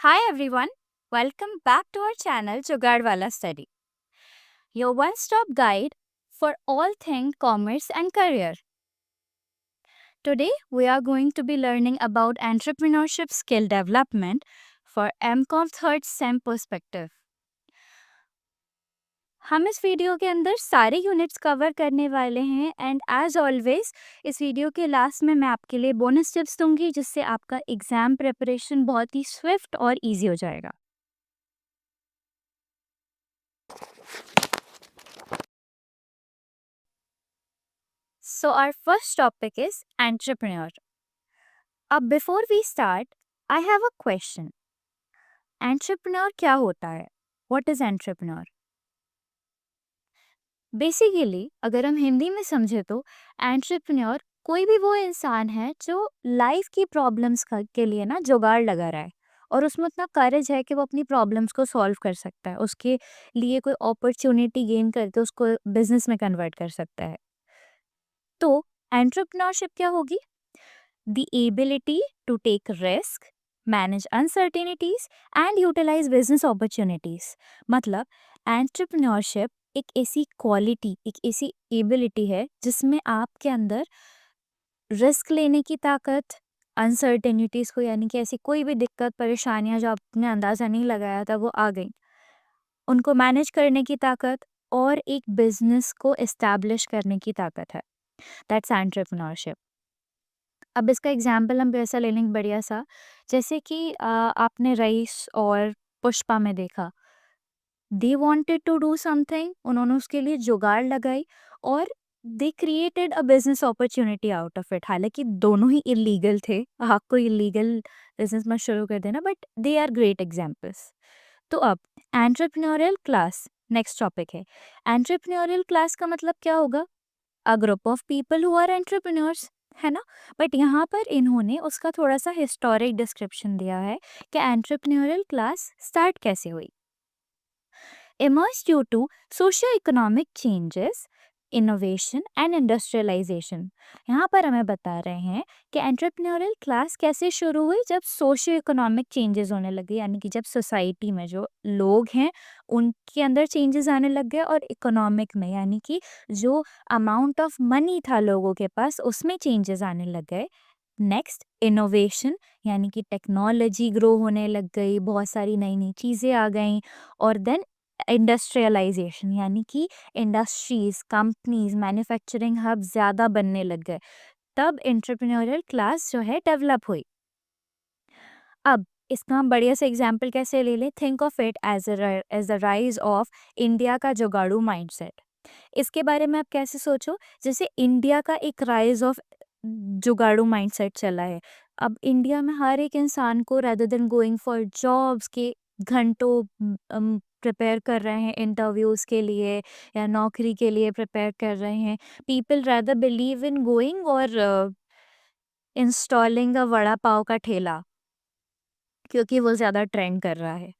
Hi everyone, welcome back to our channel Jugaadwala Study, your one-stop guide for all things commerce and career. Today we are going to be learning about entrepreneurship skill development for MCOM third SEM perspective. हम इस video के अंदर सारे units cover करने वाले हैं and as always इस video के लास्ट में मैं आपके लिए बोनस टिप्स दूंगी जिससे आपका एग्जाम प्रिपरेशन बहुत ही स्विफ्ट और इजी हो जाएगा. So our first topic is entrepreneur. अब before we start, I have a question. Entrepreneur क्या होता है? What is entrepreneur? बेसिकली अगर हम हिंदी में समझे तो एंटरप्रेन्योर कोई भी वो इंसान है जो लाइफ की प्रॉब्लम्स के लिए ना जुगाड़ लगा रहा है और उसमें उतना करेज है कि वो अपनी प्रॉब्लम्स को सॉल्व कर सकता है, उसके लिए कोई अपॉर्चुनिटी गेन करके उसको बिजनेस में कन्वर्ट कर सकता है. तो एंटरप्रेन्योरशिप क्या होगी? The ability to take risk, manage uncertainties and utilize business opportunities. मतलब एंटरप्रेन्योरशिप एक ऐसी क्वालिटी, एक ऐसी एबिलिटी है जिसमें आपके अंदर रिस्क लेने की ताकत, अनसर्टेनिटीज को यानी कि ऐसी कोई भी दिक्कत परेशानियां जो आपने अंदाजा नहीं लगाया था वो आ गई, उनको मैनेज करने की ताकत और एक बिजनेस को इस्टेब्लिश करने की ताकत है. That's entrepreneurship. अब इसका एग्जाम्पल हम कैसा ले लेंगे बढ़िया सा, जैसे कि आपने रईस और पुष्पा में देखा. They wanted to do something, उन्होंने उसके लिए जुगाड़ लगाई और they created a business opportunity out of it. हालांकि दोनों ही इलीगल थे, आपको इलीगल बिजनेस मत शुरू कर देना, but they are great examples. तो अब एंटरप्रेन्योरियल क्लास नेक्स्ट टॉपिक है. एंटरप्रेन्योरियल क्लास का मतलब क्या होगा? A group of people who are entrepreneurs, है ना. बट यहाँ पर इन्होंने उसका थोड़ा सा हिस्टोरिक डिस्क्रिप्शन दिया है कि एंटरप्रेन्योरियल क्लास स्टार्ट कैसे हुई. Emerged due to socio-economic changes, innovation and industrialisation. यहाँ पर हमें बता रहे हैं कि एंटरप्रेन्योरियल क्लास कैसे शुरू हुई जब सोशियो इकोनॉमिक चेंजेस होने लगे, यानी कि जब सोसाइटी में जो लोग हैं उनके अंदर चेंजेस आने लग गए और इकोनॉमिक में यानी कि जो अमाउंट ऑफ मनी था लोगों के पास उसमें चेंजेस आने लग गए. नेक्स्ट इनोवेशन, यानी कि टेक्नोलॉजी ग्रो होने लग गई, बहुत सारी नई नई चीज़ें आ गई. और देन इंडस्ट्रियलाइजेशन, यानी कि इंडस्ट्रीज, कंपनीज, मैन्युफैक्चरिंग हब ज़्यादा बनने लग गए. तब एंटरप्रेन्योरियल क्लास जो है डेवलप हुई. अब इसका हम बढ़िया से एग्जाम्पल कैसे ले लें? Think of it as the rise of India का जुगाड़ू माइंडसेट. इसके बारे में आप कैसे सोचो, जैसे इंडिया का एक राइज ऑफ जुगाड़ू माइंडसेट चला है. अब इंडिया में हर एक इंसान को rather than going for jobs के घंटों प्रिपेयर कर रहे हैं इंटरव्यूज के लिए या नौकरी के लिए प्रिपेयर कर रहे हैं. People rather believe in going और इंस्टॉलिंग अ वड़ा पाव का ठेला क्योंकि वो ज़्यादा ट्रेंड कर रहा है.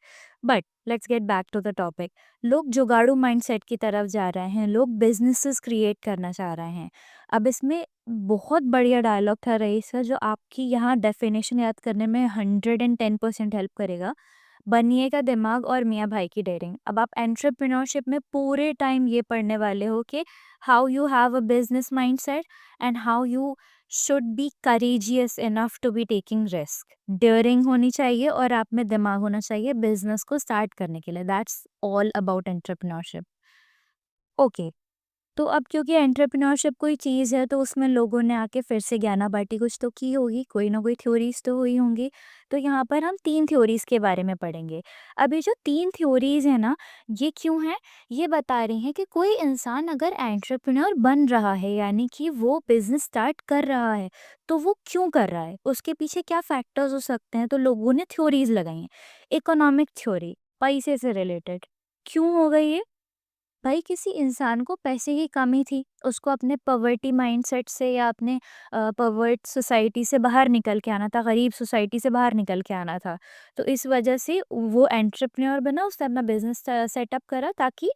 But let's get back to the topic. लोग जुगाड़ू माइंडसेट की तरफ जा रहे हैं, लोग बिजनेसेस क्रिएट करना चाह रहे हैं. अब इसमें बहुत बढ़िया डायलॉग था रईस का जो आपकी यहाँ डेफिनेशन याद करने में 110% हेल्प करेगा. बनिएगा दिमाग और मियाँ भाई की डेयरिंग. अब आप एंटरप्रेन्योरशिप में पूरे टाइम ये पढ़ने वाले हो कि how you have a business mindset and how you should be courageous enough to be taking risk. Daring होनी चाहिए और आप में दिमाग होना चाहिए बिजनेस को स्टार्ट करने के लिए. That's all about entrepreneurship. Okay. तो अब क्योंकि एंटरप्रेन्योरशिप कोई चीज़ है तो उसमें लोगों ने आके फिर से ज्ञाना बांटी कुछ तो की होगी, कोई ना कोई थ्योरीज तो हुई होंगी. तो यहाँ पर हम 3 थ्योरीज के बारे में पढ़ेंगे. अब ये जो 3 थ्योरीज है ना, ये क्यों है? ये बता रही हैं कि कोई इंसान अगर एंटरप्रेन्योर बन रहा है यानी कि वो बिजनेस स्टार्ट कर रहा है तो वो क्यों कर रहा है, उसके पीछे क्या फैक्टर्स हो सकते हैं. तो लोगों ने थ्योरीज लगाई हैं. इकोनॉमिक थ्योरी, पैसे से रिलेटेड. क्यों हो गई ये? भाई किसी इंसान को पैसे की कमी थी, उसको अपने पॉवर्टी माइंडसेट से या अपने पॉवर्ट सोसाइटी से बाहर निकल के आना था, गरीब सोसाइटी से बाहर निकल के आना था. तो इस वजह से वो एंटरप्रेन्योर बना, उसने अपना बिजनेस सेटअप करा ताकि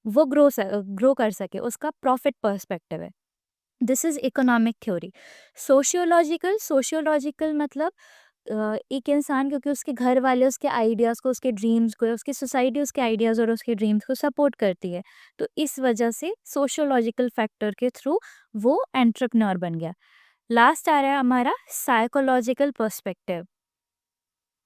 वो ग्रो कर सके, उसका प्रॉफिट पर्सपेक्टिव है. This is economic theory. Sociological, sociological मतलब एक इंसान क्योंकि उसके घर वाले उसके आइडियाज़ को, उसके ड्रीम्स को, या उसकी सोसाइटी उसके आइडियाज़ और उसके ड्रीम्स को सपोर्ट करती है। तो इस वजह से सोशियोलॉजिकल फैक्टर के थ्रू वो एंटरप्रेन्योर बन गया। लास्ट आ रहा है हमारा साइकोलॉजिकल पर्सपेक्टिव।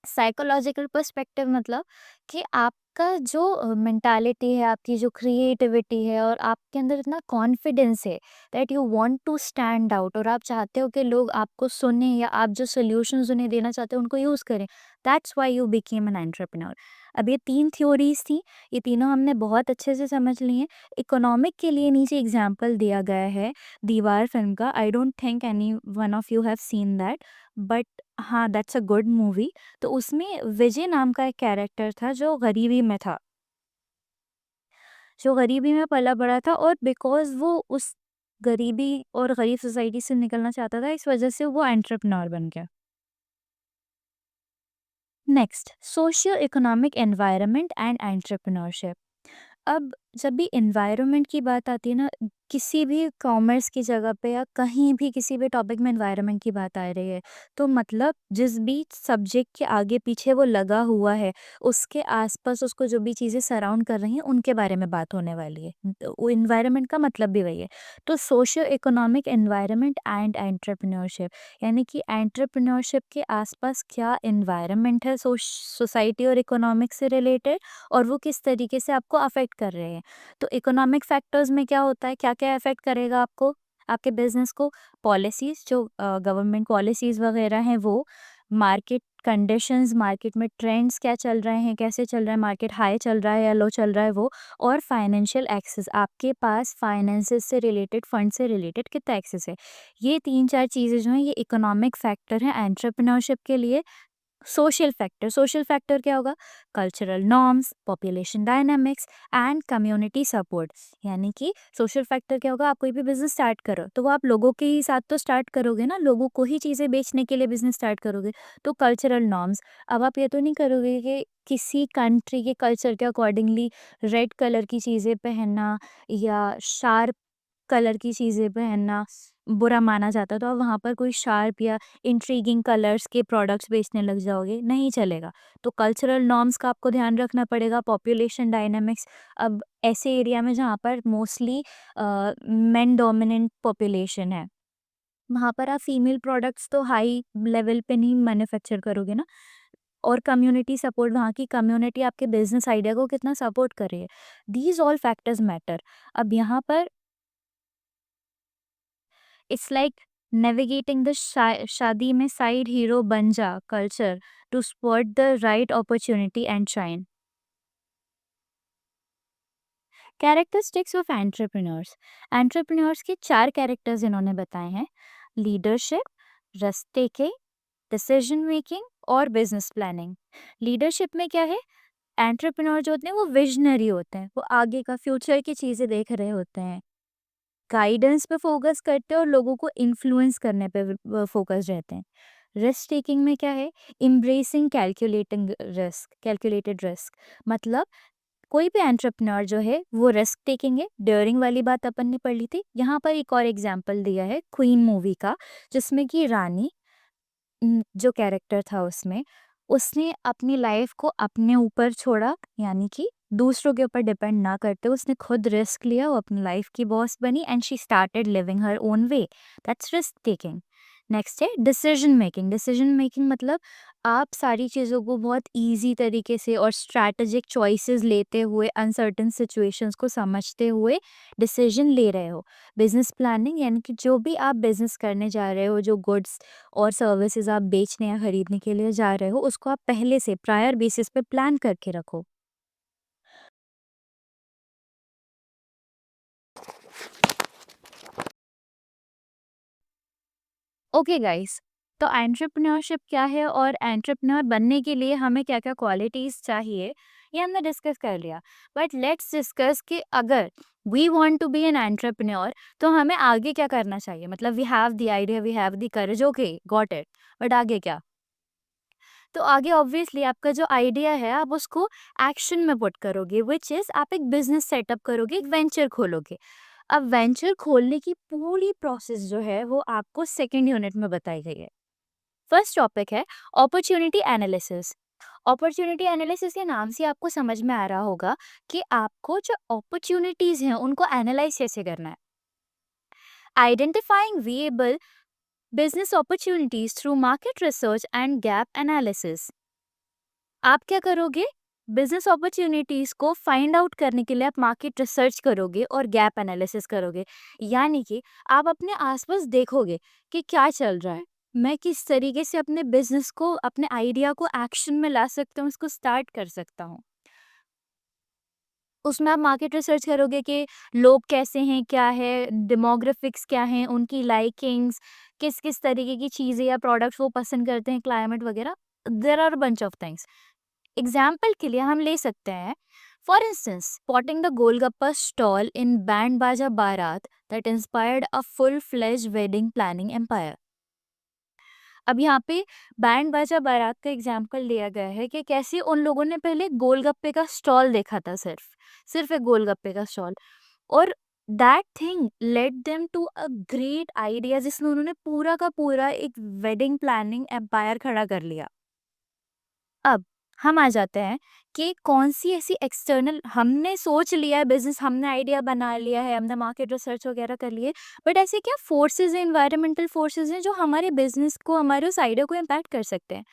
साइकोलॉजिकल पर्सपेक्टिव मतलब कि आपका जो मेंटालिटी है, आपकी जो क्रिएटिविटी है और आपके अंदर इतना कॉन्फिडेंस है that you want to stand out, और आप चाहते हो कि लोग आपको सुने या आप जो सॉल्यूशंस उन्हें देना चाहते हो उनको यूज़ करें। That's why you became an entrepreneur. अब ये 3 थ्योरीज़ थी, ये तीनों हमने बहुत अच्छे से समझ ली हैं। इकोनॉमिक के लिए नीचे एग्ज़ाम्पल दिया गया है दीवार फ़िल्म का। I don't think any one of you have seen that, but हाँ, दैट्स अ गुड मूवी। तो उसमें विजय नाम का एक कैरेक्टर था जो गरीबी में था, जो गरीबी में पला-बड़ा था, और बिकॉज़ वो उस गरीबी और गरीब सोसाइटी से निकलना चाहता था, इस वजह से वो एंटरप्रेन्योर बन गया। Next, socio economic environment and entrepreneurship. अब जब भी एनवायरनमेंट की बात आती है ना, किसी भी कॉमर्स की जगह पे या कहीं भी किसी भी टॉपिक में एनवायरनमेंट की बात आ रही है, तो मतलब जिस भी सब्जेक्ट के आगे पीछे वो लगा हुआ है, उसके आसपास उसको जो भी चीज़ें सराउंड कर रही हैं उनके बारे में बात होने वाली है। तो वो एनवायरनमेंट का मतलब भी वही है। तो socio economic environment and entrepreneurship, यानी कि एंटरप्रेन्योरशिप के आसपास क्या एनवायरनमेंट है सोसाइटी और इकोनॉमिक से रिलेटेड, और वो किस तरीके से आपको अफेक्ट कर रहे हैं। तो इकोनॉमिक फैक्टर्स में क्या होता है, क्या-क्या अफेक्ट करेगा आपको, आपके बिज़नेस को? पॉलिसीज़, जो गवर्नमेंट पॉलिसीज़ वगैरह हैं वो, मार्केट कंडीशंस, मार्केट में ट्रेंड्स क्या चल रहे हैं, कैसे चल रहा है, मार्केट हाई चल रहा है या लो चल रहा है वो, और फाइनेंशियल एक्सेस, आपके पास फाइनेंसेस से रिलेटेड, फंड से रिलेटेड कितना एक्सेस है। ये 3-4 चीज़ें जो हैं ये इकोनॉमिक फैक्टर हैं एंटरप्रेन्योरशिप के लिए। सोशल फैक्टर क्या होगा? Cultural norms, population dynamics and community support. यानी कि सोशल फैक्टर क्या होगा? आप कोई भी बिजनेस स्टार्ट करो तो वो आप लोगों के ही साथ तो स्टार्ट करोगे ना, लोगों को ही चीज़ें बेचने के लिए बिजनेस स्टार्ट करोगे। तो कल्चरल नॉर्म्स, अब आप ये तो नहीं करोगे कि किसी कंट्री के कल्चर के अकॉर्डिंगली रेड कलर की चीज़ें पहनना या शार्प कलर की चीज़ें पहनना बुरा माना जाता है, तो आप वहाँ पर कोई शार्प या इंट्रिगिंग कलर्स के प्रोडक्ट्स बेचने लग जाओगे, नहीं चलेगा। तो कल्चरल नॉर्म्स का आपको ध्यान रखना पड़ेगा, पॉपुलेशन डायनामिक्स। अब ऐसे एरिया में जहाँ पर मोस्टली मेन डोमिनेंट पॉपुलेशन है, वहाँ पर आप फीमेल प्रोडक्ट्स तो हाई लेवल पे नहीं मैन्युफैक्चर करोगे ना। और कम्युनिटी सपोर्ट, वहाँ की कम्युनिटी आपके बिज़नेस आइडिया को कितना सपोर्ट कर रही है। These all factors matter. अब यहाँ पर इट्स लाइक नेविगेटिंग द शादी में साइड हीरो बन जा culture to spot the right opportunity and shine. Characteristics of entrepreneurs. Entrepreneurs के 4 कैरेक्टर्स इन्होंने बताए हैं: leadership, risk taking, decision making और बिजनेस प्लानिंग। लीडरशिप में क्या है? एंटरप्रेन्योर जो होते हैं वो विजनरी होते हैं, वो आगे का फ्यूचर की चीज़ें देख रहे होते हैं, गाइडेंस पे फोकस करते हैं और लोगों को इन्फ्लुएंस करने पे फोकस रहते हैं। रिस्क टेकिंग में क्या है? एम्ब्रेसिंग कैलकुलेटेड रिस्क, मतलब कोई भी एंटरप्रेन्योर जो है वो रिस्क टेकिंग है। डेयरिंग वाली बात अपन ने पढ़ ली थी। यहाँ पर एक और एग्जांपल दिया है क्वीन मूवी का, जिसमें कि रानी जो कैरेक्टर था उसमें, उसने अपनी लाइफ को अपने ऊपर छोड़ा, यानी कि दूसरों के ऊपर डिपेंड ना करते हुए उसने खुद रिस्क लिया, वो अपनी लाइफ की बॉस बनी and she started living her own way. That's risk taking. Next है डिसीजन मेकिंग। डिसीजन मेकिंग मतलब आप सारी चीज़ों को बहुत इजी तरीके से और स्ट्रैटेजिक चॉइसेस लेते हुए, अनसर्टेन सिचुएशंस को समझते हुए डिसीजन ले रहे हो। बिजनेस प्लानिंग, यानी कि जो भी आप बिजनेस करने जा रहे हो, जो गुड्स और सर्विसेज आप बेचने या खरीदने के लिए जा रहे हो, उसको आप पहले से प्रायर बेसिस पे प्लान करके रखो। ओके गाइस, तो एंटरप्रेन्योरशिप क्या है और एंटरप्रेन्योर बनने के लिए हमें क्या-क्या क्वालिटीज़ चाहिए, ये हमने डिस्कस कर लिया। बट लेट्स डिस्कस कि अगर we want to be an entrepreneur तो हमें आगे क्या करना चाहिए? मतलब we have the idea, we have the courage, okay got it, but आगे क्या? तो आगे ऑब्वियसली आपका जो आइडिया है आप उसको एक्शन में पुट करोगे, विच इज़ आप एक बिजनेस सेटअप करोगे, एक वेंचर खोलोगे। अब वेंचर खोलने की पूरी प्रोसेस जो है वो आपको सेकंड यूनिट में बताई गई है। फर्स्ट टॉपिक है अपॉर्चुनिटी एनालिसिस। अपॉर्चुनिटी एनालिसिस के नाम से आपको समझ में आ रहा होगा कि आपको जो अपॉर्चुनिटीज हैं उनको एनालाइज कैसे करना है। Identifying viable business opportunities through market research and gap analysis. आप क्या करोगे? बिजनेस अपॉर्चुनिटीज को फाइंड आउट करने के लिए आप मार्केट रिसर्च करोगे और गैप एनालिसिस करोगे। यानी कि आप अपने आसपास देखोगे कि क्या चल रहा है, मैं किस तरीके से अपने बिजनेस को, अपने आइडिया को एक्शन में ला सकता हूँ, उसको स्टार्ट कर सकता हूँ। उसमें आप मार्केट रिसर्च करोगे कि लोग कैसे हैं, क्या है, डेमोग्राफिक्स क्या हैं, उनकी लाइकिंग्स, किस किस तरीके की चीज़ें या प्रोडक्ट्स वो पसंद करते हैं, क्लाइमेट वगैरह। There are bunch of things. Example के लिए हम ले सकते हैं, for instance spotting the golgappa stall in Band Baaja Baaraat that inspired a full fledge wedding planning empire. अब यहाँ पे बैंड बाजा बारात का एग्जाम्पल लिया गया है कि कैसे उन लोगों ने पहले गोलगप्पे का स्टॉल देखा था, सिर्फ सिर्फ एक गोलगप्पे का स्टॉल, और that thing led them to a great idea जिसमें उन्होंने पूरा का पूरा एक वेडिंग प्लानिंग एम्पायर खड़ा कर लिया। अब हम आ जाते हैं कि कौन सी ऐसी एक्सटर्नल, हमने सोच लिया है बिजनेस, हमने आइडिया बना लिया है, हमने मार्केट रिसर्च वगैरह कर लिए, बट ऐसे क्या फोर्सेस हैं, इन्वायरमेंटल फोर्सेस हैं जो हमारे बिजनेस को, हमारे उस आइडिया को इम्पैक्ट कर सकते हैं।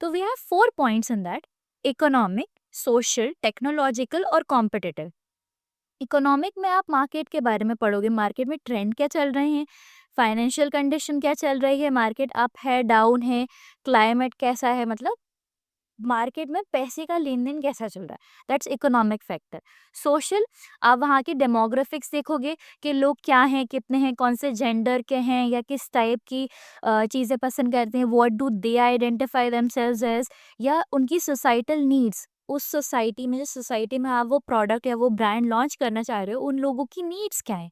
तो we have 4 points in that: economic, social, technological और कॉम्पिटिटिव। इकोनॉमिक में आप मार्केट के बारे में पढ़ोगे, मार्केट में ट्रेंड क्या चल रहे हैं, फाइनेंशियल कंडीशन क्या चल रही है, मार्केट अप है, डाउन है, क्लाइमेट कैसा है, मतलब मार्केट में पैसे का लेन-देन कैसा चल रहा है, दैट्स इकोनॉमिक फैक्टर। सोशल, आप वहाँ की डेमोग्राफिक्स देखोगे कि लोग क्या हैं, कितने हैं, कौन से जेंडर के हैं या किस टाइप की चीज़ें पसंद करते हैं, what do they identify themselves as, या उनकी सोसाइटल नीड्स, उस सोसाइटी में, जिस सोसाइटी में आप वो प्रोडक्ट या वो ब्रांड लॉन्च करना चाह रहे हो, उन लोगों की नीड्स क्या हैं।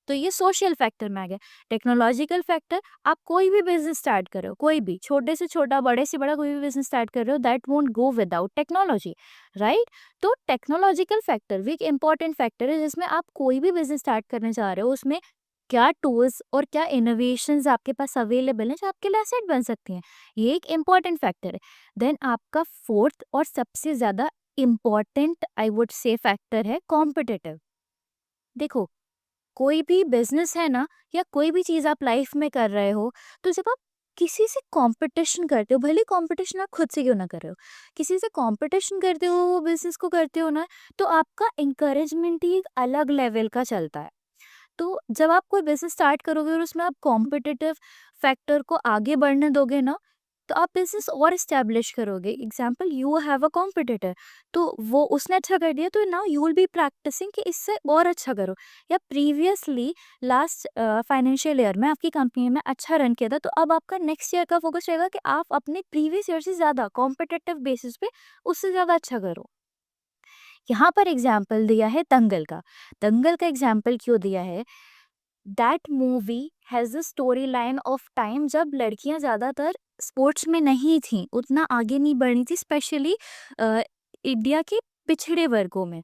तो ये सोशल फैक्टर में आ गया। टेक्नोलॉजिकल फैक्टर, आप कोई भी बिजनेस स्टार्ट कर रहे हो, कोई भी, छोटे से छोटा, बड़े से बड़ा कोई भी बिजनेस स्टार्ट कर रहे हो, that won't go without technology, right? तो टेक्नोलॉजिकल फैक्टर भी एक इंपॉर्टेंट फैक्टर है जिसमें आप कोई भी बिजनेस स्टार्ट करने जा रहे हो, उसमें क्या टूल्स और क्या इनोवेशंस आपके पास अवेलेबल हैं जो आपके लिए एसेट बन सकती हैं, ये एक इंपॉर्टेंट फैक्टर है। देन आपका फोर्थ और सबसे ज्यादा important, I would say, factor है कॉम्पिटिटिव। देखो, कोई भी बिजनेस है ना, या कोई भी चीज़ आप लाइफ में कर रहे हो, तो जब आप किसी से कंपटीशन करते हो, भले कंपटीशन आप खुद से क्यों ना कर रहे हो, किसी से कंपटीशन करते हो, वो बिजनेस को करते हो ना, तो आपका इंकरेजमेंट ही एक अलग लेवल का चलता है। तो जब आप कोई बिजनेस स्टार्ट करोगे और उसमें आप कॉम्पिटिटिव फैक्टर को आगे बढ़ने दोगे ना, तो आप बिजनेस और इस्टेब्लिश करोगे। Example, you have a competitor, तो वो उसने अच्छा कर दिया, तो now you will be practising कि इससे और अच्छा करो। या प्रीवियसली लास्ट फाइनेंशियल ईयर में आपकी कंपनी में अच्छा रन किया था, तो अब आपका नेक्स्ट ईयर का फोकस रहेगा कि आप अपने प्रीवियस ईयर से ज़्यादा कॉम्पिटिटिव बेसिस पे उससे ज़्यादा अच्छा करो। यहाँ पर एग्जाम्पल दिया है दंगल का। दंगल का एग्जाम्पल क्यों दिया है? That movie has a story line of time जब लड़कियां ज़्यादातर स्पोर्ट्स में नहीं थीं, उतना आगे नहीं बढ़ी थी, स्पेशली इंडिया के पिछड़े वर्गों में,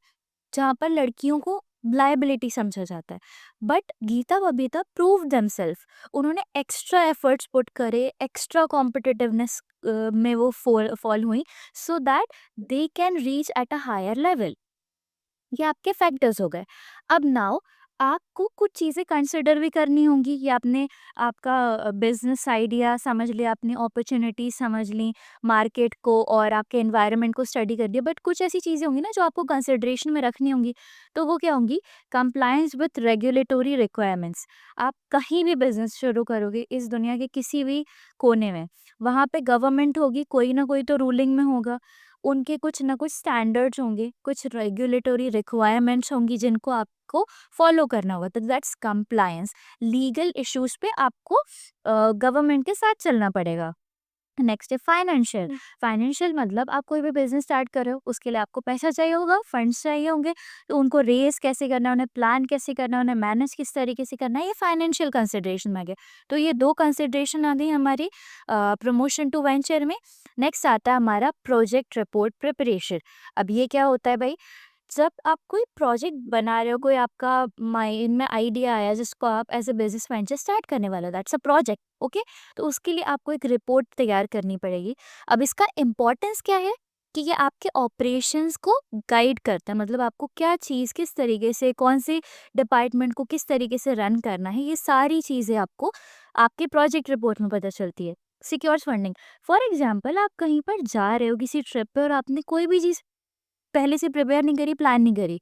जहाँ पर लड़कियों को लायबिलिटी समझा जाता है। But Geeta Babita prove themselves, उन्होंने एक्स्ट्रा एफर्ट्स पुट करे, एक्स्ट्रा कॉम्पिटिटिवनेस में वो फॉल हुई, so that they can reach at a higher level. ये आपके फैक्टर्स हो गए। अब नाउ आपको कुछ चीज़ें कंसिडर भी करनी होंगी। ये आपने आपका बिजनेस आइडिया समझ लिया, आपने अपॉर्चुनिटी समझ ली, मार्केट को और आपके एनवायरनमेंट को स्टडी कर दिया, बट कुछ ऐसी चीज़ें होंगी ना जो आपको कंसिडरेशन में रखनी होंगी। तो वो क्या होंगी? Compliance with regulatory requirements. आप कहीं भी बिजनेस शुरू करोगे इस दुनिया के किसी भी कोने में, वहाँ पे गवर्नमेंट होगी, कोई ना कोई तो रूलिंग में होगा, उनके कुछ ना कुछ स्टैंडर्ड्स होंगे, कुछ रेगुलेटरी रिक्वायरमेंट्स होंगी जिनको आपको फॉलो करना होगा, तो दैट्स कंप्लायंस। लीगल इश्यूज पे आपको गवर्नमेंट के साथ चलना पड़ेगा। नेक्स्ट है फाइनेंशियल। फाइनेंशियल मतलब आप कोई भी बिजनेस स्टार्ट कर रहे हो, उसके लिए आपको पैसा चाहिए होगा, फंड्स चाहिए होंगे, तो उनको रेस कैसे करना है, उन्हें प्लान कैसे करना है, उन्हें मैनेज किस तरीके से करना है, ये फाइनेंशियल कंसिडरेशन में आ गया। तो ये दो कंसिडरेशन आ गई हमारी प्रमोशन टू वेंचर में। नेक्स्ट आता है हमारा प्रोजेक्ट रिपोर्ट प्रिपरेशन। अब ये क्या होता है भाई? जब आप कोई प्रोजेक्ट बना रहे हो, कोई आपका माइंड में आइडिया आया जिसको आप as a business venture start करने वाले हो, दैट्स अ प्रोजेक्ट, ओके? तो उसके लिए आपको एक रिपोर्ट तैयार करनी पड़ेगी। अब इसका इम्पोर्टेंस क्या है कि ये आपके ऑपरेशंस को गाइड करता है, मतलब आपको क्या चीज़ किस तरीके से, कौन से डिपार्टमेंट को किस तरीके से रन करना है, ये सारी चीज़ें आपको आपके प्रोजेक्ट रिपोर्ट में पता चलती है। सिक्योर्स फंडिंग, फॉर एग्जांपल आप कहीं पर जा रहे हो किसी ट्रिप पे और आपने कोई भी चीज़ पहले से प्रिपेयर नहीं करी, प्लान नहीं करी,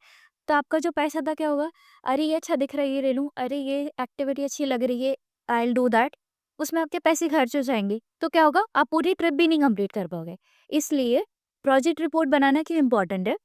तो आपका जो पैसा था क्या होगा? अरे ये अच्छा दिख रहा है, ये ले लूँ, अरे ये एक्टिविटी अच्छी लग रही है, आई विल डू दैट। उसमें आपके पैसे खर्च हो जाएँगे, तो क्या होगा? आप पूरी ट्रिप भी नहीं कंप्लीट कर पाओगे। इसलिए प्रोजेक्ट रिपोर्ट बनाना क्यों इम्पोर्टेंट है?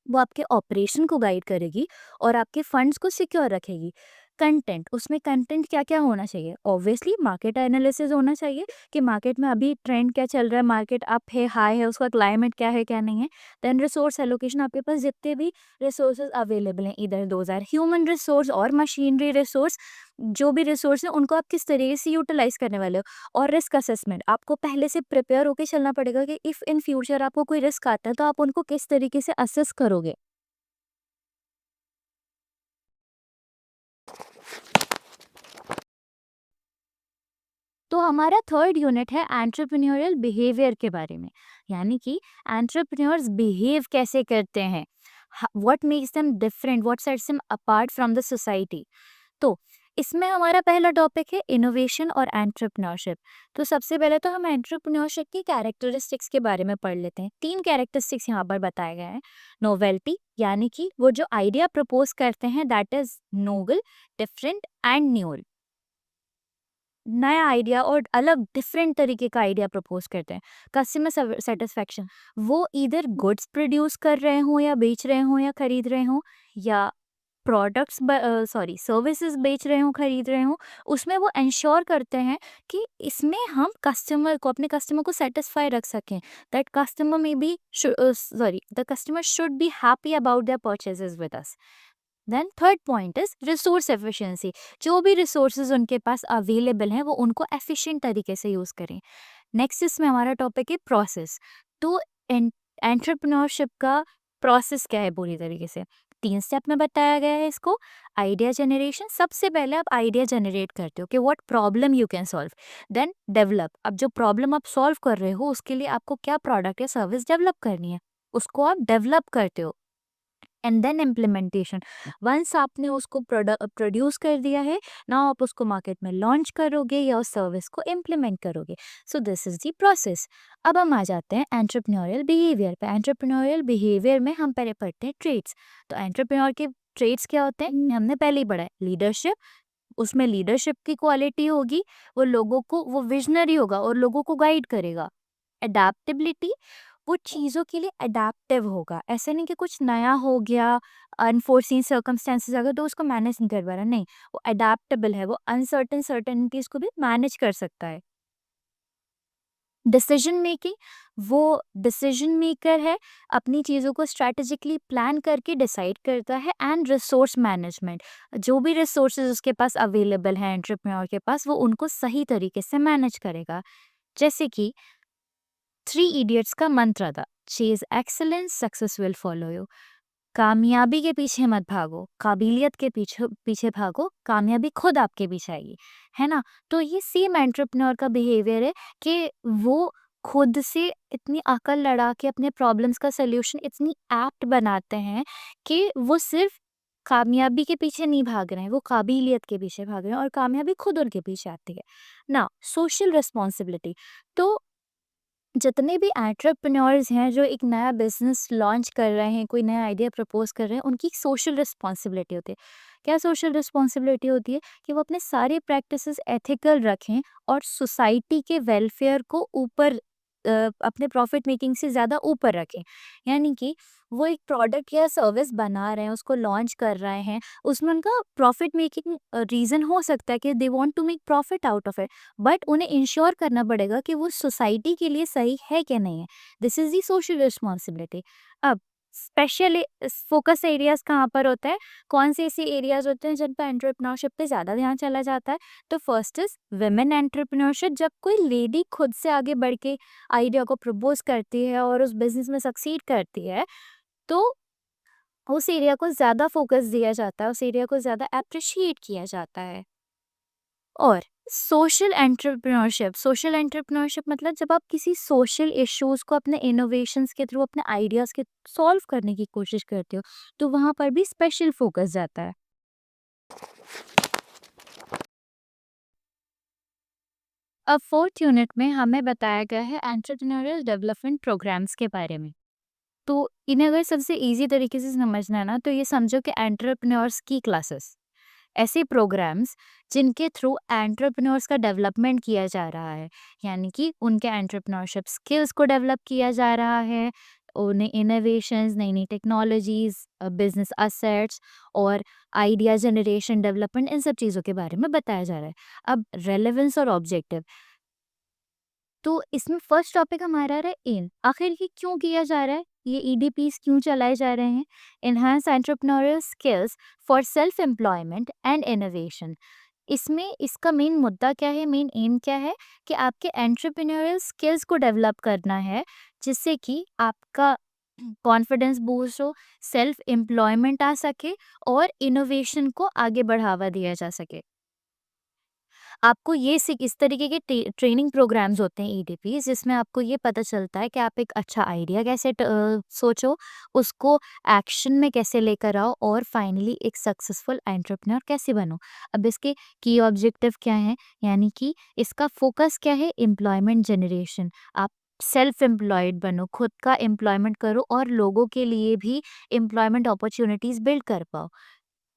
वो आपके ऑपरेशन को गाइड करेगी और आपके फंड्स को सिक्योर रखेगी। कंटेंट, उसमें कंटेंट क्या-क्या होना चाहिए? ऑब्वियसली मार्केट एनालिसिस होना चाहिए कि मार्केट में अभी ट्रेंड क्या चल रहा है, मार्केट अप है, हाई है, उसका क्लाइमेट क्या है, क्या नहीं है। देन रिसोर्स एलोकेशन, आपके पास जितने भी रिसोर्सेज अवेलेबल हैं, either those are human resource और मशीनरी रिसोर्स, जो भी रिसोर्स है उनको आप किस तरीके से यूटिलाइज़ करने वाले हो। और रिस्क असेसमेंट, आपको पहले से प्रिपेयर होके चलना पड़ेगा कि इफ़ इन फ्यूचर आपको कोई रिस्क आता है तो आप उनको किस तरीके से असेस करोगे। तो हमारा थर्ड यूनिट है एंटरप्रेन्योरियल बिहेवियर के बारे में, यानी कि एंटरप्रेन्योर्स बिहेव कैसे करते हैं, what makes them different, what sets them apart from the society. तो इसमें हमारा पहला टॉपिक है इनोवेशन और एंटरप्रेन्योरशिप। तो सबसे पहले तो हम एंटरप्रेन्योरशिप की कैरेक्टरिस्टिक्स के बारे में पढ़ लेते हैं। तीन कैरेक्टरिस्टिक्स यहाँ पर बताए गए हैं। नोवेल्टी, यानी कि वो जो आइडिया प्रपोज करते हैं that is novel, different and new. नया आइडिया और अलग डिफरेंट तरीके का आइडिया प्रपोज करते हैं। कस्टमर सेटिस्फेक्शन, वो इधर गुड्स प्रोड्यूस कर रहे हों या बेच रहे हों या खरीद रहे हों, या प्रोडक्ट्स सॉरी सर्विसेज बेच रहे हों खरीद रहे हों, उसमें वो इंश्योर करते हैं कि इसमें हम कस्टमर को, अपने कस्टमर को सेटिस्फाई रख सकें, दैट कस्टमर में be sorry the customer should be happy about their purchases with us. Then third point is resource efficiency, जो भी रिसोर्सेज उनके पास अवेलेबल हैं वो उनको एफिशिएंट तरीके से यूज़ करें। नेक्स्ट इसमें हमारा टॉपिक है प्रोसेस। तो एंटरप्रेन्योरशिप का प्रोसेस क्या है पूरी तरीके से, तीन स्टेप में बताया गया है इसको। आइडिया जनरेशन, सबसे पहले आप आइडिया जनरेट करते हो कि what problem you can solve. Then develop, अब जो प्रॉब्लम आप सॉल्व कर रहे हो उसके लिए आपको क्या प्रोडक्ट या सर्विस डेवलप करनी है, उसको आप डेवलप करते हो। एंड देन इम्प्लीमेंटेशन, वंस आपने उसको प्रोड्यूस कर दिया है, ना आप उसको मार्केट में लॉन्च करोगे या उस सर्विस को इम्प्लीमेंट करोगे। So this is the process. अब हम आ जाते हैं एंटरप्रेन्योरियल बिहेवियर पे। एंटरप्रेन्योरियल बिहेवियर में हम पहले पढ़ते हैं ट्रेड्स। तो एंटरप्रेन्योर के ट्रेड्स क्या होते हैं, हमने पहले ही पढ़ा है। लीडरशिप, उसमें लीडरशिप की क्वालिटी होगी, वो लोगों को, वो विजनरी होगा और लोगों को गाइड करेगा। अडेप्टेबिलिटी, वो चीज़ों के लिए अडेप्टिव होगा, ऐसे नहीं कि कुछ नया हो गया, अनफोर्सीन सर्कमस्टेंसेस अगर तो उसको मैनेज नहीं कर पा रहा, नहीं, वो अडेप्टेबल है, वो अनसर्टेन सर्टेनिटीज को भी मैनेज कर सकता है। डिसीजन मेकिंग, वो डिसीजन मेकर है, अपनी चीज़ों को स्ट्रैटेजिकली प्लान करके डिसाइड करता है। एंड रिसोर्स मैनेजमेंट, जो भी रिसोर्सेज उसके पास अवेलेबल हैं एंटरप्रेन्योर के पास, वो उनको सही तरीके से मैनेज करेगा। जैसे कि थ्री इडियट्स का मंत्र था, chase excellence success will follow you. कामयाबी के पीछे मत भागो, काबिलियत के पीछे पीछे भागो, कामयाबी खुद आपके पीछे आएगी, है ना? तो ये सेम एंटरप्रेन्योर का बिहेवियर है कि वो खुद से इतनी अकल लड़ा के अपने प्रॉब्लम्स का सल्यूशन इतनी एप्ट बनाते हैं कि वो सिर्फ कामयाबी के पीछे नहीं भाग रहे हैं, वो काबिलियत के पीछे भाग रहे हैं और कामयाबी खुद उनके पीछे आती है ना। सोशल रिस्पॉन्सिबिलिटी, तो जितने भी एंटरप्रेन्योर्स हैं जो एक नया बिजनेस लॉन्च कर रहे हैं, कोई नया आइडिया प्रपोज कर रहे हैं, उनकी सोशल रिस्पॉन्सिबिलिटी होती है। क्या सोशल रिस्पॉन्सिबिलिटी होती है? कि वो अपने सारे प्रैक्टिसेस एथिकल रखें और सोसाइटी के वेलफेयर को ऊपर, अपने प्रॉफिट मेकिंग से ज़्यादा ऊपर रखें। यानी कि वो एक प्रोडक्ट या सर्विस बना रहे हैं, उसको लॉन्च कर रहे हैं, उसमें उनका प्रॉफिट मेकिंग रीज़न हो सकता है कि they want to make profit out of it, but उन्हें इंश्योर करना पड़ेगा कि वो सोसाइटी के लिए सही है कि नहीं है। This is the social responsibility. अब स्पेशल फोकस एरियाज कहाँ पर होता है, कौन से ऐसे एरियाज होते हैं जिन पर एंटरप्रेन्योरशिप पे ज़्यादा ध्यान चला जाता है? तो फर्स्ट इज वुमेन एंटरप्रेन्योरशिप, जब कोई लेडी खुद से आगे बढ़ के आइडिया को प्रपोज करती है और उस बिजनेस में सक्सीड करती है, तो उस एरिया को ज़्यादा फ़ोकस दिया जाता है, उस एरिया को ज़्यादा एप्रिशिएट किया जाता है। और सोशल एंटरप्रेन्योरशिप मतलब जब आप किसी सोशल इश्यूज़ को अपने इनोवेशंस के थ्रू, अपने आइडियाज़ के सॉल्व करने की कोशिश करते हो, तो वहाँ पर भी स्पेशल फ़ोकस जाता है। अब 4th यूनिट में हमें बताया गया है एंटरप्रेन्योरियल डेवलपमेंट प्रोग्राम्स के बारे में। तो इन्हें अगर सबसे ईज़ी तरीके से समझना है ना, तो ये समझो कि एंटरप्रेन्योर्स की क्लासेस, ऐसे प्रोग्राम्स जिनके थ्रू एंटरप्रेन्योर्स का डेवलपमेंट किया जा रहा है, यानी कि उनके एंटरप्रेन्योरशिप स्किल्स को डेवलप किया जा रहा है, उन्हें इनोवेशंस, नई-नई टेक्नोलॉजीज़, बिज़नेस एसेट्स और आइडिया जनरेशन, डेवलपमेंट, इन सब चीज़ों के बारे में बताया जा रहा है। अब रेलेवेंस और ऑब्जेक्टिव, तो इसमें फर्स्ट टॉपिक हमारा रहा एम, आखिर ये क्यों किया जा रहा है, ये ईडीपीस क्यों चलाए जा रहे हैं? Enhance entrepreneurial skills for self employment and innovation. इसमें इसका मेन मुद्दा क्या है, मेन एम क्या है कि आपके एंटरप्रेन्योरियल स्किल्स को डेवलप करना है, जिससे कि आपका कॉन्फिडेंस बूस्ट हो, सेल्फ एम्प्लॉयमेंट आ सके और इनोवेशन को आगे बढ़ावा दिया जा सके। आपको ये सीख इस तरीके के ट्रेनिंग प्रोग्राम्स होते हैं ईडीपी, जिसमें आपको ये पता चलता है कि आप एक अच्छा आइडिया कैसे सोचो, उसको एक्शन में कैसे लेकर आओ और फाइनली एक सक्सेसफुल एंटरप्रेन्योर कैसे बनो। अब इसके की ऑब्जेक्टिव क्या है, यानी कि इसका फोकस क्या है, एम्प्लॉयमेंट जनरेशन। आप सेल्फ एम्प्लॉयड बनो, खुद का एम्प्लॉयमेंट करो और लोगों के लिए भी एम्प्लॉयमेंट अपॉर्चुनिटीज बिल्ड कर पाओ।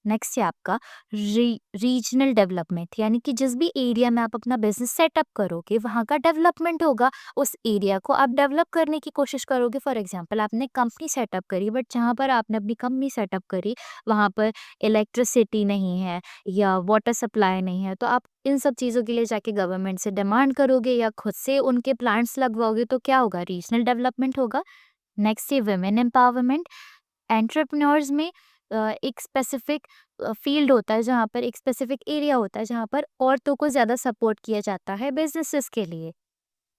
नेक्स्ट है आपका रीजनल डेवलपमेंट, यानी कि जिस भी एरिया में आप अपना बिजनेस सेटअप करोगे वहाँ का डेवलपमेंट होगा, उस एरिया को आप डेवलप करने की कोशिश करोगे। फॉर एग्जांपल आपने कंपनी सेटअप करी, बट जहाँ पर आपने अपनी कंपनी सेटअप करी वहाँ पर इलेक्ट्रिसिटी नहीं है या वाटर सप्लाई नहीं है, तो आप इन सब चीज़ों के लिए जाके गवर्नमेंट से डिमांड करोगे या खुद से उनके प्लांट्स लगवाओगे, तो क्या होगा, रीजनल डेवलपमेंट होगा। नेक्स्ट है वुमेन एम्पावरमेंट। एंटरप्रेन्योर्स में एक स्पेसिफिक फील्ड होता है, जहाँ पर एक स्पेसिफिक एरिया होता है जहाँ पर औरतों को ज़्यादा सपोर्ट किया जाता है बिजनेसेस के लिए।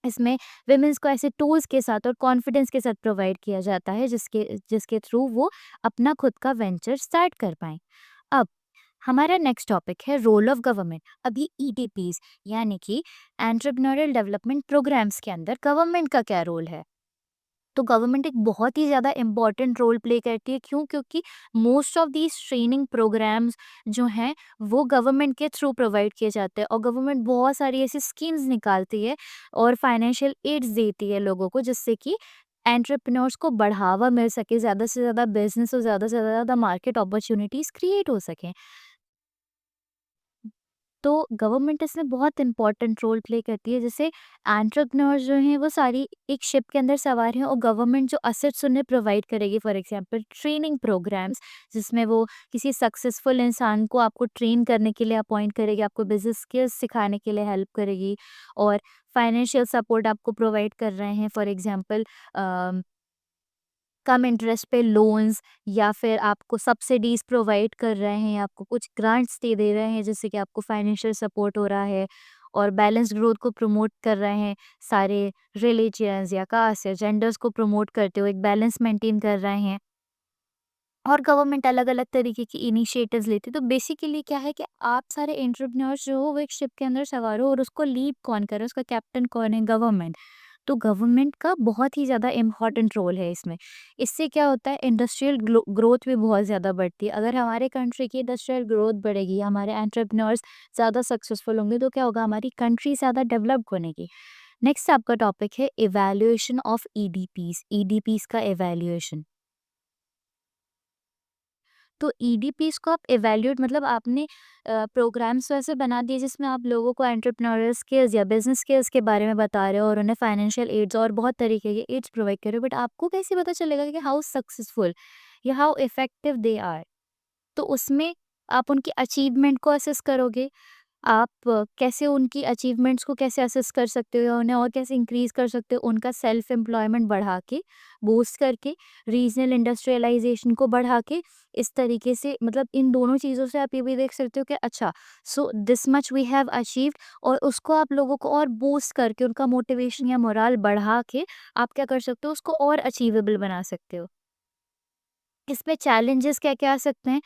इसमें विमेंस को ऐसे टूल्स के साथ और कॉन्फिडेंस के साथ प्रोवाइड किया जाता है, जिसके जिसके थ्रू वो अपना खुद का वेंचर स्टार्ट कर पाएँ। अब हमारा नेक्स्ट टॉपिक है रोल ऑफ गवर्नमेंट। अभी ईडीपीज़, यानी कि एंटरप्रेन्योरियल डेवलपमेंट प्रोग्राम्स के अंदर गवर्नमेंट का क्या रोल है? तो गवर्नमेंट एक बहुत ही ज़्यादा इम्पॉर्टेंट रोल प्ले करती है। क्यों? क्योंकि most of these training programmes जो हैं वो गवर्नमेंट के थ्रू प्रोवाइड किए जाते हैं, और गवर्नमेंट बहुत सारी ऐसी स्कीम्स निकालती है और फाइनेंशियल एड्स देती है लोगों को, जिससे कि एंटरप्रेन्योर्स को बढ़ावा मिल सके, ज़्यादा से ज़्यादा बिजनेस और ज़्यादा से ज़्यादा मार्केट अपॉर्चुनिटीज़ क्रिएट हो सकें। तो गवर्नमेंट इसमें बहुत इम्पोर्टेंट रोल प्ले करती है। जैसे एंटरप्रेन्योर्स जो हैं वो सारी एक शिप के अंदर सवार हैं, और गवर्नमेंट जो असेट्स उन्हें प्रोवाइड करेगी, फॉर एग्जांपल ट्रेनिंग प्रोग्राम्स, जिसमें वो किसी सक्सेसफुल इंसान को आपको ट्रेन करने के लिए अपॉइंट करेगी, आपको बिजनेस स्किल्स सिखाने के लिए हेल्प करेगी, और फाइनेंशियल सपोर्ट आपको प्रोवाइड कर रहे हैं। फॉर एग्जांपल कम इंटरेस्ट पे लोन्स, या फिर आपको सब्सिडीज़ प्रोवाइड कर रहे हैं, आपको कुछ ग्रांट्स दे रहे हैं, जिससे कि आपको फाइनेंशियल सपोर्ट हो रहा है, और बैलेंस्ड ग्रोथ को प्रमोट कर रहे हैं। सारे रिलीजियंस या कास्ट या जेंडर्स को प्रमोट करते हुए एक बैलेंस मेंटेन कर रहे हैं। और गवर्नमेंट अलग-अलग तरीके की इनिशिएटिव्स लेती है। तो बेसिकली क्या है कि आप सारे एंटरप्रेन्योर्स जो हो वो एक शिप के अंदर सवार हो, और उसको लीड कौन कर रहा है, उसका कैप्टन कौन है, गवर्नमेंट। तो गवर्नमेंट का बहुत ही ज़्यादा इम्पोर्टेंट रोल है इसमें। इससे क्या होता है, इंडस्ट्रियल ग्रोथ भी बहुत ज़्यादा बढ़ती है। अगर हमारे कंट्री की इंडस्ट्रियल ग्रोथ बढ़ेगी, हमारे एंटरप्रेन्योर्स ज़्यादा सक्सेसफुल होंगे, तो क्या होगा, हमारी कंट्री ज़्यादा डेवलप बनेगी। नेक्स्ट आपका टॉपिक है इवैल्यूएशन ऑफ ईडीपीज़, ईडीपीज़ का इवैल्यूएशन। तो ईडीपीज़ को आप इवैल्यूएट मतलब आपने प्रोग्राम्स वैसे बना दिए जिसमें आप लोगों को एंटरप्रेन्योरियल स्किल्स या बिजनेस स्किल्स के बारे में बता रहे हो, और उन्हें फाइनेंशियल एड्स और बहुत तरीके के एड्स प्रोवाइड कर रहे हो, बट आपको कैसे पता चलेगा कि हाउ सक्सेसफुल या हाउ इफेक्टिव दे आर? तो उसमें आप उनकी अचीवमेंट को असेस करोगे। आप कैसे उनकी अचीवमेंट्स को कैसे असेस कर सकते हो, या उन्हें और कैसे इंक्रीज़ कर सकते हो, उनका सेल्फ एम्प्लॉयमेंट बढ़ा के, बूस्ट करके, रीजनल इंडस्ट्रियलाइज़ेशन को बढ़ा के, इस तरीके से मतलब इन दोनों चीज़ों से आप ये भी देख सकते हो कि अच्छा, so this much we have achieved, और उसको आप लोगों को और बूस्ट करके उनका मोटिवेशन या मोराल बढ़ा के आप क्या कर सकते हो, उसको और अचीवेबल बना सकते हो। इसमें चैलेंजेस क्या-क्या आ सकते हैं?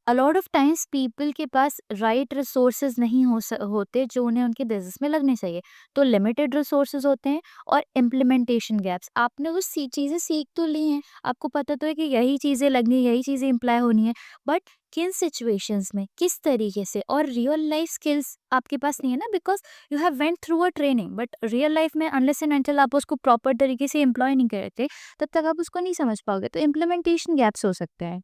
A lot of times people के पास राइट रिसोर्सेज़ नहीं होते जो उन्हें उनके बिज़नेस में लगने चाहिए। तो लिमिटेड रिसोर्सेज़ होते हैं और इम्प्लीमेंटेशन गैप्स। आपने वो चीज़ें सीख तो ली हैं, आपको पता तो है कि यही चीज़ें लगनी, यही चीज़ें इम्प्लाई होनी है, बट किन सिचुएशंस में, किस तरीके से, और रियल लाइफ स्किल्स आपके पास नहीं है ना, because you have went through a training, but real life में अनलेस एंड अनटिल आप उसको प्रॉपर तरीके से एम्प्लॉय नहीं करते, तब तक आप उसको नहीं समझ पाओगे। तो इम्प्लीमेंटेशन गैप्स हो सकते हैं।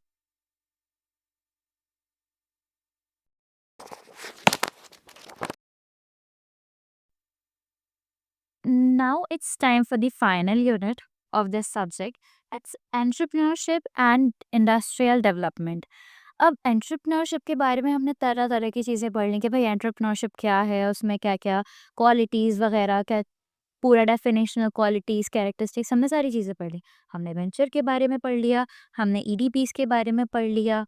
Now it's time for the final unit of this subject. It's entrepreneurship and industrial development. अब एंटरप्रेन्योरशिप के बारे में हमने तरह-तरह की चीज़ें पढ़ ली कि भाई एंटरप्रेन्योरशिप क्या है, उसमें क्या-क्या क्वालिटीज़ वगैरह, क्या पूरा डेफिनेशन ऑफ क्वालिटीज़, कैरेक्टरिस्टिक्स, हमने सारी चीज़ें पढ़ ली। हमने वेंचर के बारे में पढ़ लिया, हमने ईडीपीज़ के बारे में पढ़ लिया।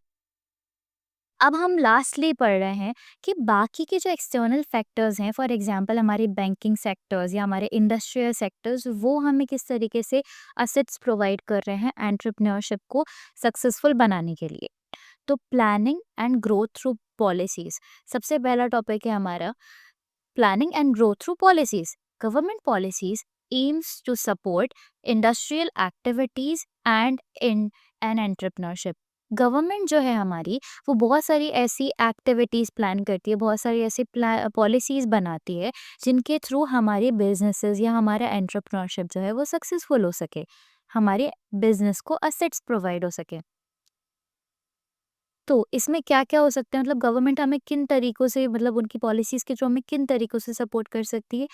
अब हम लास्टली पढ़ रहे हैं कि बाकी के जो एक्सटर्नल फैक्टर्स हैं, फॉर एग्जांपल हमारे बैंकिंग सेक्टर्स या हमारे इंडस्ट्रियल सेक्टर्स, वो हमें किस तरीके से असेट्स प्रोवाइड कर रहे हैं एंटरप्रेन्योरशिप को सक्सेसफुल बनाने के लिए। तो planning and growth through policies, सबसे पहला टॉपिक है हमारा planning and growth through policies. Government policies aims to support industrial activities and in and entrepreneurship. Government जो है हमारी, वो बहुत सारी ऐसी एक्टिविटीज़ प्लान करती है, बहुत सारी ऐसी पॉलिसीज़ बनाती है जिनके थ्रू हमारे बिजनेसेस या हमारा एंटरप्रेन्योरशिप जो है वो सक्सेसफुल हो सके, हमारे बिजनेस को असेट्स प्रोवाइड हो सके। तो इसमें क्या-क्या हो सकता है, मतलब गवर्नमेंट हमें किन तरीकों से, मतलब उनकी पॉलिसीज़ के थ्रू हमें किन तरीकों से सपोर्ट कर सकती है?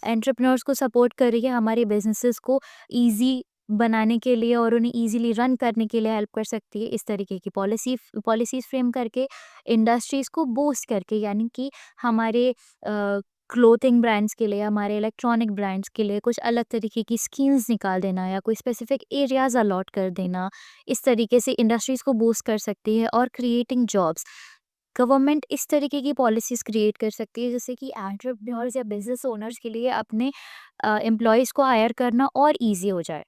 एंटरप्रेन्योर्स को सपोर्ट कर रही है, हमारे बिज़नेसेस को ईज़ी बनाने के लिए और उन्हें ईज़िली रन करने के लिए हेल्प कर सकती है, इस तरीके की पॉलिसीज़ फ्रेम करके, इंडस्ट्रीज़ को बूस्ट करके, यानी कि हमारे क्लोथिंग ब्रांड्स के लिए, हमारे इलेक्ट्रॉनिक ब्रांड्स के लिए कुछ अलग तरीके की स्कीम्स निकाल देना या कोई स्पेसिफिक एरियाज़ अलॉट कर देना, इस तरीके से इंडस्ट्रीज़ को बूस्ट कर सकती है और क्रिएटिंग जॉब्स। गवर्नमेंट इस तरीके की पॉलिसीज़ क्रिएट कर सकती है जिससे कि एंटरप्रेन्योर्स या बिज़नेस ओनर्स के लिए अपने एम्प्लॉइज़ को हायर करना और ईज़ी हो जाए।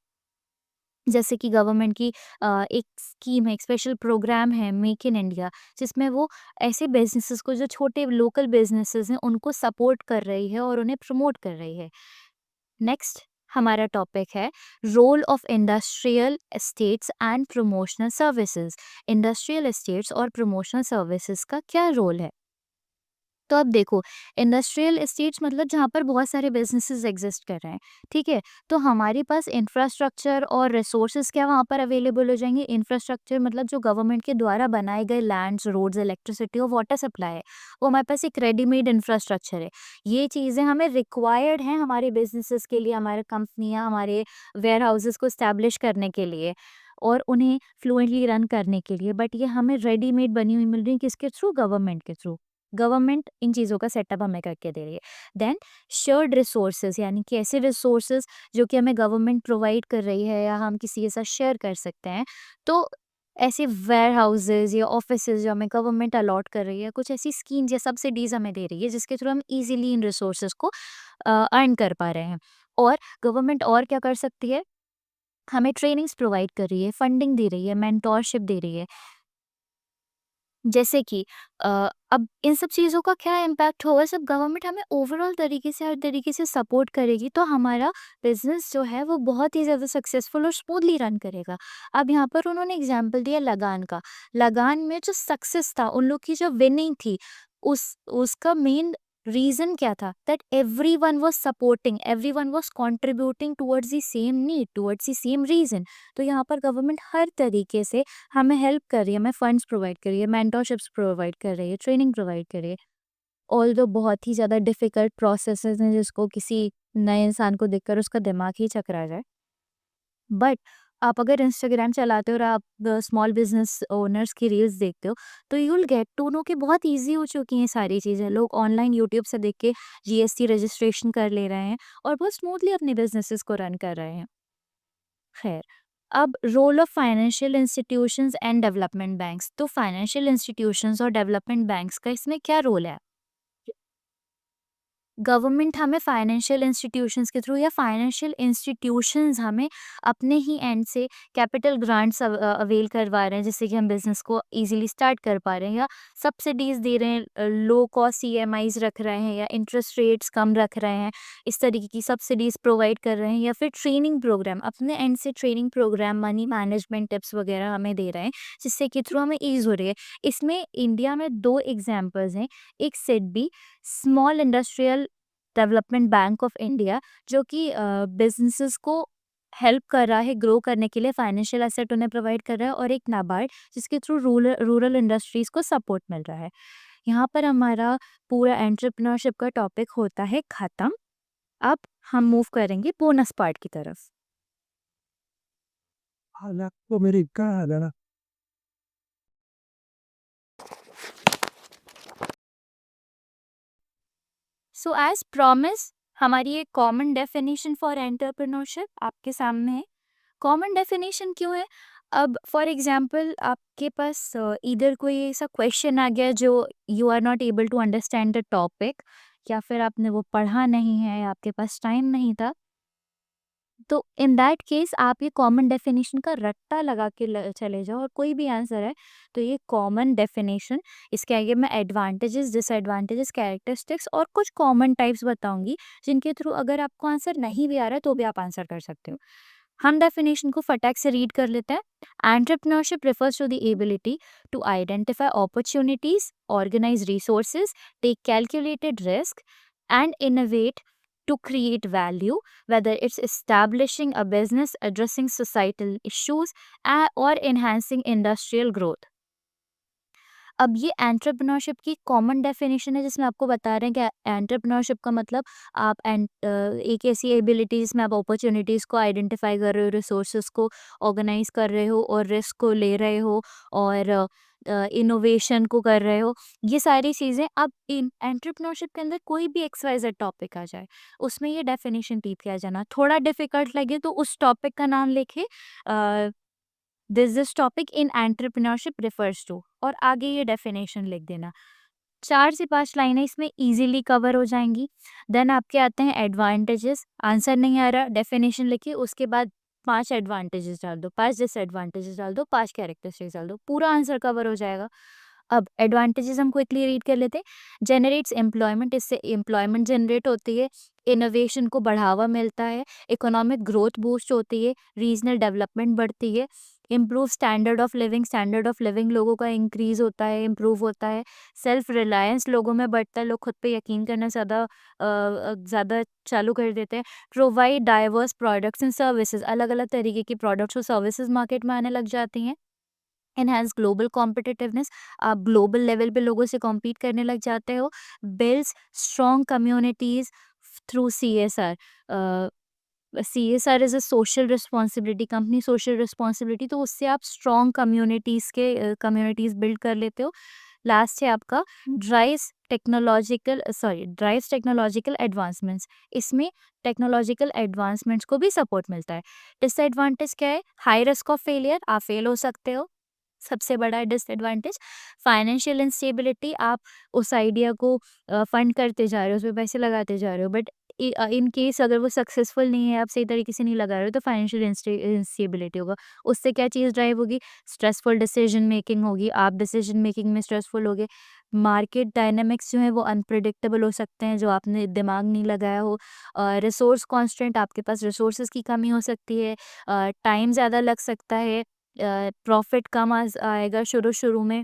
जैसे कि गवर्नमेंट की एक स्कीम है, एक स्पेशल प्रोग्राम है मेक इन इंडिया, जिसमें वो ऐसे बिज़नेसेस को, जो छोटे लोकल बिज़नेसेस हैं, उनको सपोर्ट कर रही है और उन्हें प्रमोट कर रही है। नेक्स्ट हमारा टॉपिक है role of industrial estates and promotional services. Industrial estates और प्रमोशनल सर्विसेज का क्या रोल है? तो अब देखो, इंडस्ट्रियल एस्टेट्स मतलब जहाँ पर बहुत सारे बिजनेसेस एग्जिस्ट कर रहे हैं, ठीक है? तो हमारे पास इंफ्रास्ट्रक्चर और रिसोर्सेज क्या वहाँ पर अवेलेबल हो जाएंगे? इंफ्रास्ट्रक्चर मतलब जो गवर्नमेंट के द्वारा बनाए गए लैंड्स, रोड्स, इलेक्ट्रिसिटी और वाटर सप्लाई है, वो हमारे पास एक रेडीमेड इंफ्रास्ट्रक्चर है। ये चीज़ें हमें रिक्वायर्ड हैं हमारे बिजनेसेस के लिए, हमारे कंपनियाँ, हमारे वेयर हाउसेस को स्टैब्लिश करने के लिए और उन्हें फ्लुएंटली रन करने के लिए, बट ये हमें रेडीमेड बनी हुई मिल रही है, किसके थ्रू? गवर्नमेंट के थ्रू। गवर्नमेंट इन चीज़ों का सेटअप हमें करके दे रही है। देन शेयर्ड रिसोर्सेज, यानी कि ऐसे रिसोर्सेज जो कि हमें गवर्नमेंट प्रोवाइड कर रही है या हम किसी के साथ शेयर कर सकते हैं। तो ऐसे वेयर हाउसेज या ऑफिसेज जो हमें गवर्नमेंट अलॉट कर रही है, कुछ ऐसी स्कीम्स या सब्सिडीज हमें दे रही है जिसके थ्रू हम इजीली इन रिसोर्सेज को अर्न कर पा रहे हैं। और गवर्नमेंट और क्या कर सकती है? हमें ट्रेनिंग्स प्रोवाइड कर रही है, फंडिंग दे रही है, मेंटोरशिप दे रही है। जैसे कि अ, अब इन सब चीज़ों का क्या इम्पैक्ट होगा? जब गवर्नमेंट हमें ओवरऑल तरीके से, हर तरीके से सपोर्ट करेगी, तो हमारा बिज़नेस जो है वो बहुत ही ज़्यादा सक्सेसफुल और स्मूथली रन करेगा। अब यहाँ पर उन्होंने एग्ज़ाम्पल दिया लगान का। लगान में जो सक्सेस था, उन लोग की जो विनिंग थी, उसका मेन रीज़न क्या था? That everyone was supporting, everyone was contributing towards the same need, towards the same reason. तो यहाँ पर गवर्नमेंट हर तरीके से हमें हेल्प कर रही है, हमें फंड्स प्रोवाइड कर रही है, मेंटरशिप्स प्रोवाइड कर रही है, ट्रेनिंग प्रोवाइड कर रही है। ऑल्दो बहुत ही ज़्यादा डिफ़िकल्ट प्रोसेसेस हैं जिसको किसी नए इंसान को देखकर उसका दिमाग ही चकरा जाए। बट आप अगर इंस्टाग्राम चलाते हो और आप स्मॉल बिज़नेस ओनर्स की रील्स देखते हो, तो you will get to know कि बहुत ईज़ी हो चुकी हैं सारी चीज़ें। लोग ऑनलाइन यूट्यूब से देख के जीएसटी रजिस्ट्रेशन कर ले रहे हैं और बहुत स्मूथली अपने बिज़नेसेस को रन कर रहे हैं। खैर, अब role of financial institutions and development banks, तो फाइनेंशियल इंस्टीट्यूशंस और डेवलपमेंट बैंक्स का इसमें क्या रोल है? गवर्नमेंट हमें फाइनेंशियल इंस्टीट्यूशंस के थ्रू या फाइनेंशियल इंस्टीट्यूशंस हमें अपने ही एंड से कैपिटल ग्रांट्स अवेल करवा रहे हैं, जिससे कि हम बिजनेस को इजीली स्टार्ट कर पा रहे हैं, या सब्सिडीज दे रहे हैं, लो कॉस्ट ईएमआईज रख रहे हैं, या इंटरेस्ट रेट्स कम रख रहे हैं, इस तरीके की सब्सिडीज प्रोवाइड कर रहे हैं, या फिर ट्रेनिंग प्रोग्राम अपने एंड से training programme, money management tips वगैरह हमें दे रहे हैं, जिससे कि थ्रू हमें ईज हो रही है। इसमें इंडिया में दो एग्जाम्पल्स हैं। एक SIDBI, small industrial development bank of India, जो कि बिजनेसेस को हेल्प कर रहा है ग्रो करने के लिए, फाइनेंशियल एसेट उन्हें प्रोवाइड कर रहा है, और एक नाबार्ड, जिसके थ्रू रूरल रूरल इंडस्ट्रीज को सपोर्ट मिल रहा है। यहाँ पर हमारा पूरा एंटरप्रेन्योरशिप का टॉपिक होता है खत्म। अब हम मूव करेंगे बोनस पार्ट की तरफ। All'americana. सो एज प्रॉमिस, हमारी एक कॉमन डेफिनेशन फॉर एंटरप्रेन्योरशिप आपके सामने है। कॉमन डेफिनेशन क्यों है? अब फॉर एग्जांपल आपके पास इधर कोई ऐसा क्वेश्चन आ गया जो you are not able to understand the topic, या फिर आपने वो पढ़ा नहीं है, या आपके पास टाइम नहीं था, तो इन दैट केस आप ये कॉमन डेफिनेशन का रट्टा लगा के चले जाओ, और कोई भी आंसर है तो ये कॉमन डेफिनेशन, इसके आगे मैं एडवांटेजेस, डिसएडवांटेजेस, कैरेक्टरिस्टिक्स और कुछ कॉमन टाइप्स बताऊंगी, जिनके थ्रू अगर आपको आंसर नहीं भी आ रहा है तो भी आप आंसर कर सकते हो। हम डेफिनेशन को फटाक से रीड कर लेते हैं। Entrepreneurship refers to the ability to identify opportunities, organize resources, take calculated risk, and innovate to create value, whether it's establishing a business, addressing societal issues, or enhancing industrial growth. अब ये entrepreneurship की common definition है, जिसमें आपको बता रहे हैं कि एंटरप्रेन्योरशिप का मतलब आप एक ऐसी एबिलिटी जिसमें आप अपॉर्चुनिटीज़ को आइडेंटिफाई कर रहे हो, रिसोर्सेज को ऑर्गेनाइज कर रहे हो, और रिस्क को ले रहे हो, और इनोवेशन को कर रहे हो। ये सारी चीज़ें अब इन एंटरप्रेन्योरशिप के अंदर कोई भी XYZ टॉपिक आ जाए, उसमें ये डेफिनेशन टीप किया जाना। थोड़ा डिफिकल्ट लगे तो उस टॉपिक का नाम लेके this topic in entrepreneurship refers to, और आगे ये डेफिनेशन लिख देना। 4 से 5 लाइनें इसमें इजीली कवर हो जाएंगी। देन आपके आते हैं एडवांटेजेस। आंसर नहीं आ रहा, डेफिनेशन लिखिए, उसके बाद 5 एडवांटेजेस डाल दो, 5 डिसएडवांटेजेस डाल दो, 5 कैरेक्टरिस्टिक्स डाल दो, पूरा आंसर कवर हो जाएगा। अब एडवांटेजेस हम क्विकली रीड कर लेते हैं। जनरेट्स एम्प्लॉयमेंट, इससे एम्प्लॉयमेंट जनरेट होती है, इनोवेशन को बढ़ावा मिलता है, इकोनॉमिक ग्रोथ बूस्ट होती है, रीजनल डेवलपमेंट बढ़ती है, इम्प्रूव स्टैंडर्ड ऑफ लिविंग लोगों का इंक्रीज होता है, इम्प्रूव होता है, सेल्फ रिलायंस लोगों में बढ़ता है, लोग खुद पे यकीन करना ज़्यादा चालू कर देते हैं। Provide diverse products and services, अलग अलग तरीके की प्रोडक्ट्स और सर्विसेज मार्केट में आने लग जाती हैं। एनहांस ग्लोबल कॉम्पिटिटिवनेस, आप ग्लोबल लेवल पे लोगों से कॉम्पीट करने लग जाते हो। Builds strong communities through CSR। CSR is a social responsibility, company social responsibility, तो उससे आप स्ट्रॉन्ग कम्युनिटीज बिल्ड कर लेते हो। लास्ट है आपका ड्राइव्स टेक्नोलॉजिकल एडवांसमेंट्स, इसमें टेक्नोलॉजिकल एडवांसमेंट्स को भी सपोर्ट मिलता है। डिसएडवांटेज क्या है? हाई रिस्क ऑफ फेलियर, आप फेल हो सकते हो, सबसे बड़ा डिसएडवांटेज। फाइनेंशियल इंस्टेबिलिटी, आप उस आइडिया को फंड करते जा रहे हो, उसमें पैसे लगाते जा रहे हो, बट इन केस अगर वो सक्सेसफुल नहीं है, आप सही तरीके से नहीं लगा रहे हो, तो फाइनेंशियल इंस्टेबिलिटी होगा। उससे क्या चीज़ ड्राइव होगी? स्ट्रेसफुल डिसीजन मेकिंग होगी, आप डिसीजन मेकिंग में स्ट्रेसफुल होगे। मार्केट डायनामिक्स जो है वो अनप्रिडिक्टेबल हो सकते हैं, जो आपने दिमाग नहीं लगाया हो। रिसोर्स कॉन्स्टेंट, आपके पास रिसोर्सेज की कमी हो सकती है, टाइम ज़्यादा लग सकता है, प्रॉफिट कम आएगा शुरू में।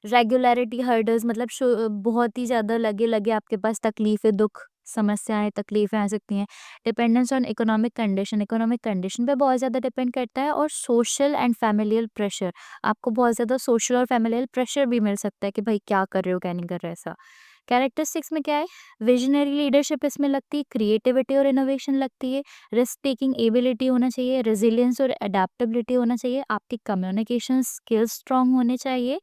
रेगुलरिटी हर्डल्स, मतलब बहुत ही ज़्यादा लगे आपके पास तकलीफ़ें, दुख, समस्याएँ, तकलीफ़ें आ सकती हैं। डिपेंडेंस ऑन इकोनॉमिक कंडीशन पे बहुत ज़्यादा डिपेंड करता है। और सोशल एंड फ़ैमिलियल प्रेशर, आपको बहुत ज़्यादा सोशल और फ़ैमिलियल प्रेशर भी मिल सकता है कि भाई क्या कर रहे हो, क्या नहीं कर रहे, ऐसा। कैरेक्टरिस्टिक्स में क्या है? विजनरी लीडरशिप इसमें लगती है, क्रिएटिविटी और इनोवेशन लगती है, रिस्क टेकिंग एबिलिटी होना चाहिए, रेजिलियंस और अडेप्टेबिलिटी होना चाहिए, आपकी कम्युनिकेशन स्किल्स स्ट्रांग होने चाहिए,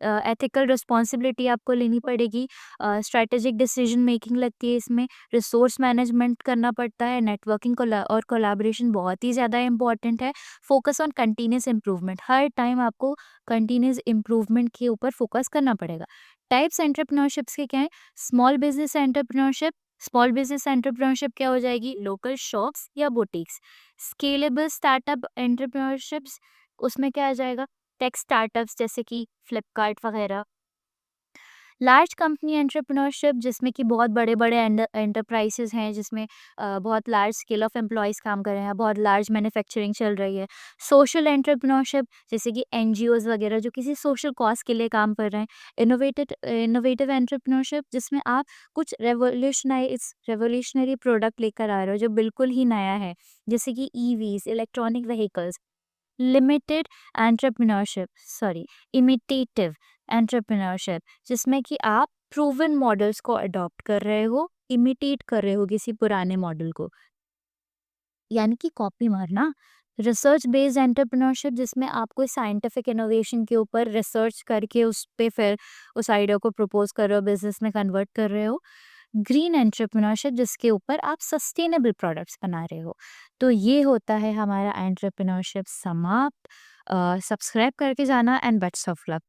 एथिकल रिस्पॉन्सिबिलिटी आपको लेनी पड़ेगी, स्ट्रैटेजिक डिसीजन मेकिंग लगती है इसमें, रिसोर्स मैनेजमेंट करना पड़ता है, नेटवर्किंग और कोलैबोरेशन बहुत ही ज़्यादा इंपॉर्टेंट है। Focus on continuous improvement, her time आपको कंटिन्यूस इम्प्रूवमेंट के ऊपर फोकस करना पड़ेगा। टाइप्स एंटरप्रेन्योरशिप्स के क्या है? स्मॉल बिजनेस एंटरप्रेन्योरशिप क्या हो जाएगी? लोकल शॉप्स या बुटीक्स। स्केलेबल स्टार्टअप एंटरप्रेन्योरशिप्स, उसमें क्या आ जाएगा? टेक स्टार्टअप्स जैसे कि फ्लिपकार्ट वगैरह। लार्ज कंपनी एंटरप्रेन्योरशिप, जिसमें कि बहुत बड़े-बड़े एंटरप्राइजेज़ हैं, जिसमें बहुत लार्ज स्केल ऑफ एम्प्लॉइज़ काम कर रहे हैं, बहुत लार्ज मैन्युफैक्चरिंग चल रही है। सोशल एंटरप्रेन्योरशिप, जैसे कि एनजीओज़ वगैरह जो किसी सोशल कॉज़ के लिए काम कर रहे हैं। इनोवेटिव एंटरप्रेन्योरशिप, जिसमें आप कुछ रेवोल्यूशनरी प्रोडक्ट लेकर आ रहे हो जो बिल्कुल ही नया है, जैसे कि EVs, electronic vehicles. Limited entrepreneurship sorry imitative entrepreneurship, जिसमें कि आप प्रूवन मॉडल्स को अडॉप्ट कर रहे हो, इमिटेट कर रहे हो किसी पुराने मॉडल को, यानी कि कॉपी मारना। रिसर्च बेस्ड एंटरप्रेन्योरशिप, जिसमें आप कोई साइंटिफिक इनोवेशन के ऊपर रिसर्च करके उस पे फिर उस आइडिया को प्रपोज कर रहे हो, बिजनेस में कन्वर्ट कर रहे हो। ग्रीन एंटरप्रेन्योरशिप, जिसके ऊपर आप सस्टेनेबल प्रोडक्ट्स बना रहे हो। तो ये होता है हमारा एंटरप्रेन्योरशिप समाप्त। सब्सक्राइब करके जाना एंड बेस्ट ऑफ लक।